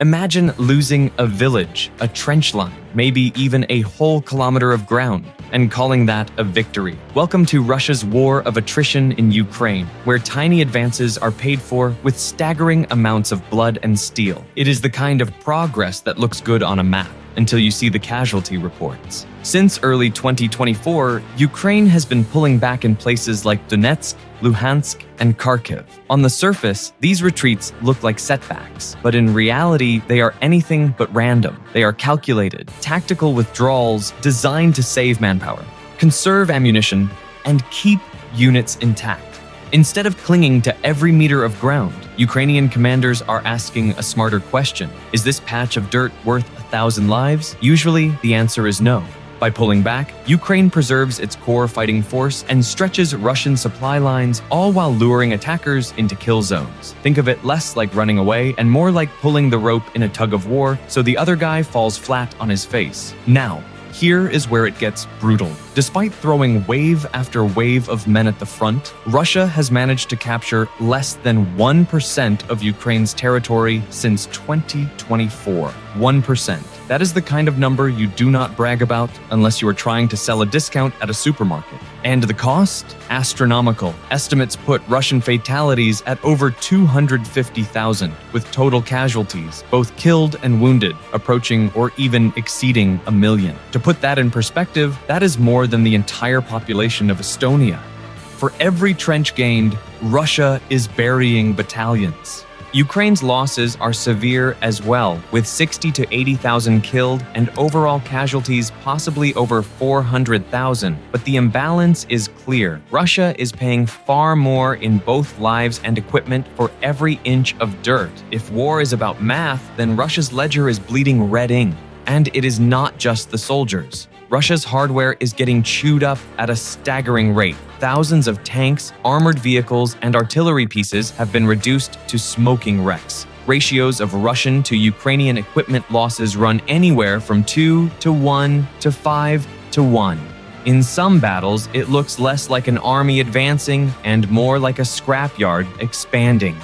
Imagine losing a village, a trench line, maybe even a whole kilometer of ground, and calling that a victory. Welcome to Russia's war of attrition in Ukraine, where tiny advances are paid for with staggering amounts of blood and steel. It is the kind of progress that looks good on a map, until you see the casualty reports. Since early 2024, Ukraine has been pulling back in places like Donetsk, Luhansk, and Kharkiv. On the surface, these retreats look like setbacks, but in reality, they are anything but random. They are calculated, tactical withdrawals designed to save manpower, conserve ammunition, and keep units intact. Instead of clinging to every meter of ground, Ukrainian commanders are asking a smarter question. Is this patch of dirt worth 1,000 lives? Usually, the answer is no. By pulling back, Ukraine preserves its core fighting force and stretches Russian supply lines, all while luring attackers into kill zones. Think of it less like running away and more like pulling the rope in a tug of war so the other guy falls flat on his face. Now, here is where it gets brutal. Despite throwing wave after wave of men at the front, Russia has managed to capture less than 1% of Ukraine's territory since 2024. 1%. That is the kind of number you do not brag about unless you are trying to sell a discount at a supermarket. And the cost? Astronomical. Estimates put Russian fatalities at over 250,000, with total casualties, both killed and wounded, approaching or even exceeding 1 million. To put that in perspective, that is more than the entire population of Estonia. For every trench gained, Russia is burying battalions. Ukraine's losses are severe as well, with 60 to 80,000 killed and overall casualties possibly over 400,000. But the imbalance is clear. Russia is paying far more in both lives and equipment for every inch of dirt. If war is about math, then Russia's ledger is bleeding red ink. And it is not just the soldiers. Russia's hardware is getting chewed up at a staggering rate. Thousands of tanks, armored vehicles, and artillery pieces have been reduced to smoking wrecks. Ratios of Russian to Ukrainian equipment losses run anywhere from 2 to 1 to 5 to 1. In some battles, it looks less like an army advancing and more like a scrapyard expanding.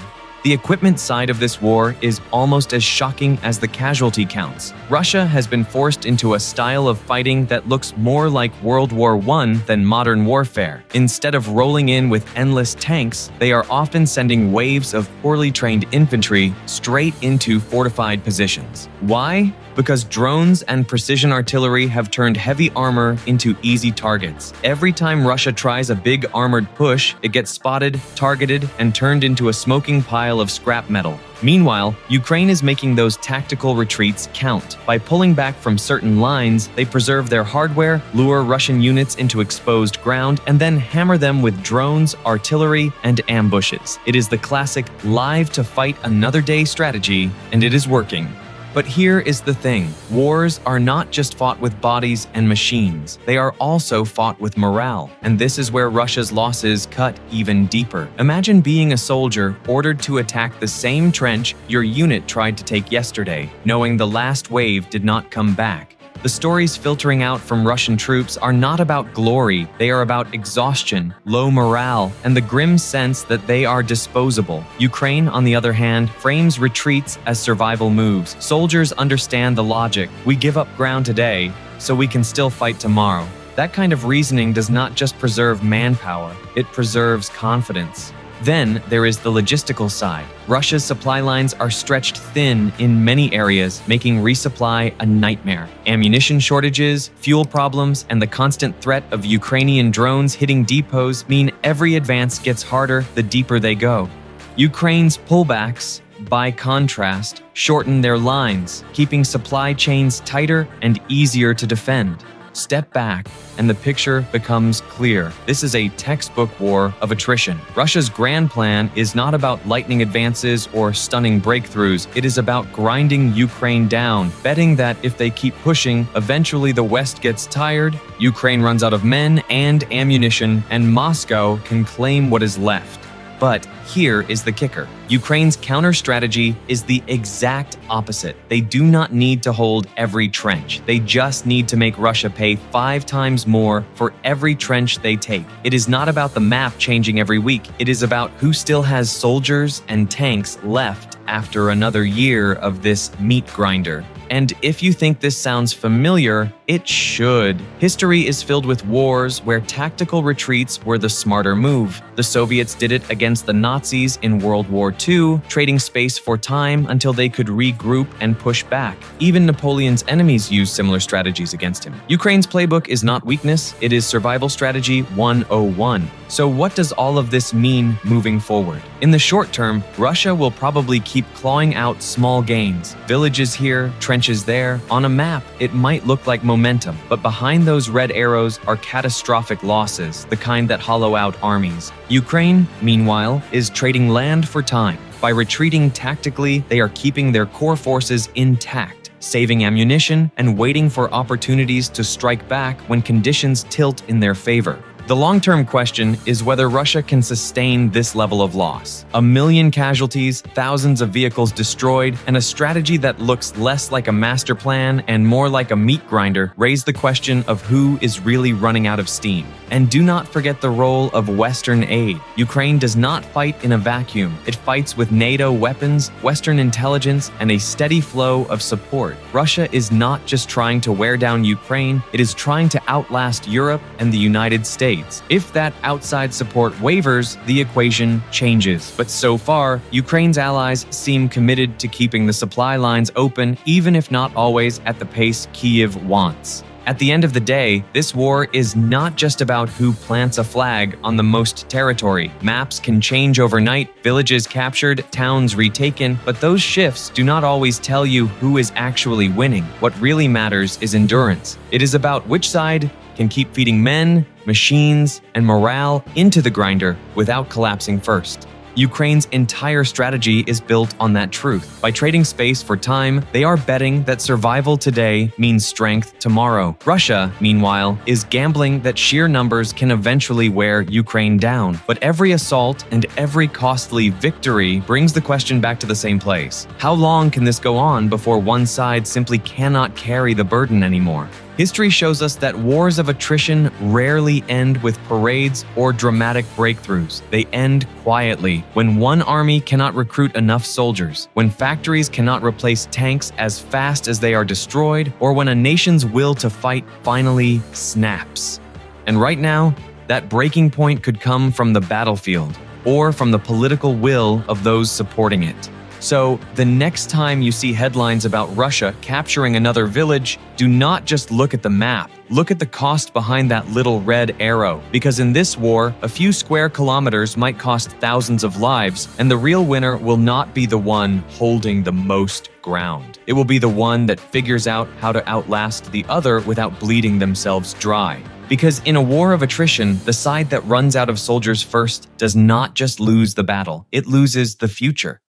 The equipment side of this war is almost as shocking as the casualty counts. Russia has been forced into a style of fighting that looks more like World War I than modern warfare. Instead of rolling in with endless tanks, they are often sending waves of poorly trained infantry straight into fortified positions. Why? Because drones and precision artillery have turned heavy armor into easy targets. Every time Russia tries a big armored push, it gets spotted, targeted, and turned into a smoking pile of scrap metal. Meanwhile, Ukraine is making those tactical retreats count. By pulling back from certain lines, they preserve their hardware, lure Russian units into exposed ground, and then hammer them with drones, artillery, and ambushes. It is the classic live to fight another day strategy, and it is working. But here is the thing. Wars are not just fought with bodies and machines. They are also fought with morale. And this is where Russia's losses cut even deeper. Imagine being a soldier ordered to attack the same trench your unit tried to take yesterday, knowing the last wave did not come back. The stories filtering out from Russian troops are not about glory, they are about exhaustion, low morale, and the grim sense that they are disposable. Ukraine, on the other hand, frames retreats as survival moves. Soldiers understand the logic. We give up ground today, so we can still fight tomorrow. That kind of reasoning does not just preserve manpower, it preserves confidence. Then there is the logistical side. Russia's supply lines are stretched thin in many areas, making resupply a nightmare. Ammunition shortages, fuel problems, and the constant threat of Ukrainian drones hitting depots mean every advance gets harder the deeper they go. Ukraine's pullbacks, by contrast, shorten their lines, keeping supply chains tighter and easier to defend. Step back, and the picture becomes clear. This is a textbook war of attrition. Russia's grand plan is not about lightning advances or stunning breakthroughs. It is about grinding Ukraine down, betting that if they keep pushing, eventually the West gets tired, Ukraine runs out of men and ammunition, and Moscow can claim what is left. But here is the kicker. Ukraine's counter strategy is the exact opposite. They do not need to hold every trench. They just need to make Russia pay 5 times more for every trench they take. It is not about the map changing every week. It is about who still has soldiers and tanks left after another year of this meat grinder. And if you think this sounds familiar, it should. History is filled with wars where tactical retreats were the smarter move. The Soviets did it against the Nazis in World War II, trading space for time until they could regroup and push back. Even Napoleon's enemies used similar strategies against him. Ukraine's playbook is not weakness, it is survival strategy 101. So what does all of this mean moving forward? In the short term, Russia will probably keep clawing out small gains. Villages here, trenches there. On a map, it might look like momentum, but behind those red arrows are catastrophic losses, the kind that hollow out armies. Ukraine, meanwhile, is trading land for time. By retreating tactically, they are keeping their core forces intact, saving ammunition and waiting for opportunities to strike back when conditions tilt in their favor. The long-term question is whether Russia can sustain this level of loss. 1 million casualties, thousands of vehicles destroyed, and a strategy that looks less like a master plan and more like a meat grinder raise the question of who is really running out of steam. And do not forget the role of Western aid. Ukraine does not fight in a vacuum. It fights with NATO weapons, Western intelligence, and a steady flow of support. Russia is not just trying to wear down Ukraine, it is trying to outlast Europe and the United States. If that outside support wavers, the equation changes. But so far, Ukraine's allies seem committed to keeping the supply lines open, even if not always at the pace Kyiv wants. At the end of the day, this war is not just about who plants a flag on the most territory. Maps can change overnight, villages captured, towns retaken, but those shifts do not always tell you who is actually winning. What really matters is endurance. It is about which side can keep feeding men, machines, and morale into the grinder without collapsing first. Ukraine's entire strategy is built on that truth. By trading space for time, they are betting that survival today means strength tomorrow. Russia, meanwhile, is gambling that sheer numbers can eventually wear Ukraine down. But every assault and every costly victory brings the question back to the same place. How long can this go on before one side simply cannot carry the burden anymore? History shows us that wars of attrition rarely end with parades or dramatic breakthroughs. They end quietly, when one army cannot recruit enough soldiers, when factories cannot replace tanks as fast as they are destroyed, or when a nation's will to fight finally snaps. And right now, that breaking point could come from the battlefield, or from the political will of those supporting it. So, the next time you see headlines about Russia capturing another village, do not just look at the map. Look at the cost behind that little red arrow. Because in this war, a few square kilometers might cost thousands of lives, and the real winner will not be the one holding the most ground. It will be the one that figures out how to outlast the other without bleeding themselves dry. Because in a war of attrition, the side that runs out of soldiers first does not just lose the battle, it loses the future.